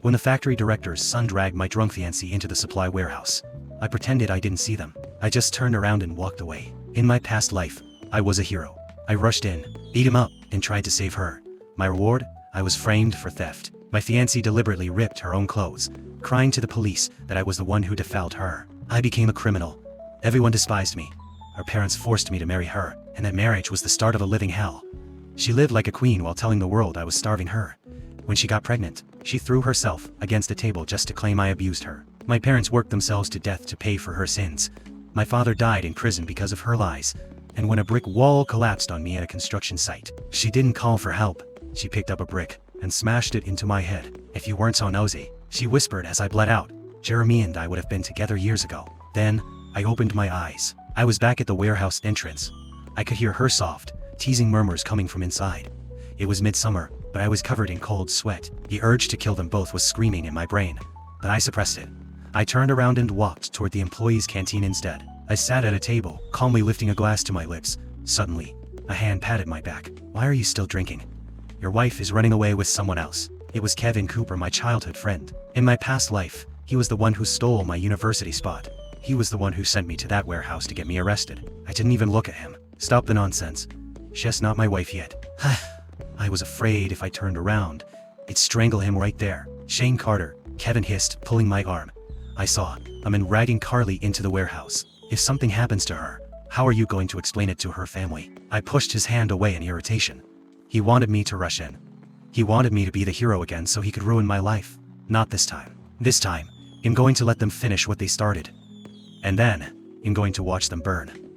When the factory director's son dragged my drunk fiancé into the supply warehouse, I pretended I didn't see them. I just turned around and walked away. In my past life, I was a hero. I rushed in, beat him up, and tried to save her. My reward? I was framed for theft. My fiancée deliberately ripped her own clothes, crying to the police that I was the one who defiled her. I became a criminal. Everyone despised me. Her parents forced me to marry her, and that marriage was the start of a living hell. She lived like a queen while telling the world I was starving her. When she got pregnant, she threw herself against a table just to claim I abused her. My parents worked themselves to death to pay for her sins. My father died in prison because of her lies. And when a brick wall collapsed on me at a construction site, she didn't call for help. She picked up a brick and smashed it into my head. If you weren't so nosy, she whispered as I bled out, Jeremy and I would have been together years ago. Then, I opened my eyes. I was back at the warehouse entrance. I could hear her soft, teasing murmurs coming from inside. It was midsummer, but I was covered in cold sweat. The urge to kill them both was screaming in my brain, but I suppressed it. I turned around and walked toward the employees' canteen instead. I sat at a table, calmly lifting a glass to my lips. Suddenly, a hand patted my back. Why are you still drinking? Your wife is running away with someone else. It was Kevin Cooper, my childhood friend. In my past life, he was the one who stole my university spot. He was the one who sent me to that warehouse to get me arrested. I didn't even look at him. Stop the nonsense. She's not my wife yet. I was afraid if I turned around, it'd strangle him right there. Shane Carter, Kevin hissed, pulling my arm. I saw a man dragging Carly into the warehouse. If something happens to her, how are you going to explain it to her family? I pushed his hand away in irritation. He wanted me to rush in. He wanted me to be the hero again so he could ruin my life. Not this time. This time, I'm going to let them finish what they started. And then, I'm going to watch them burn.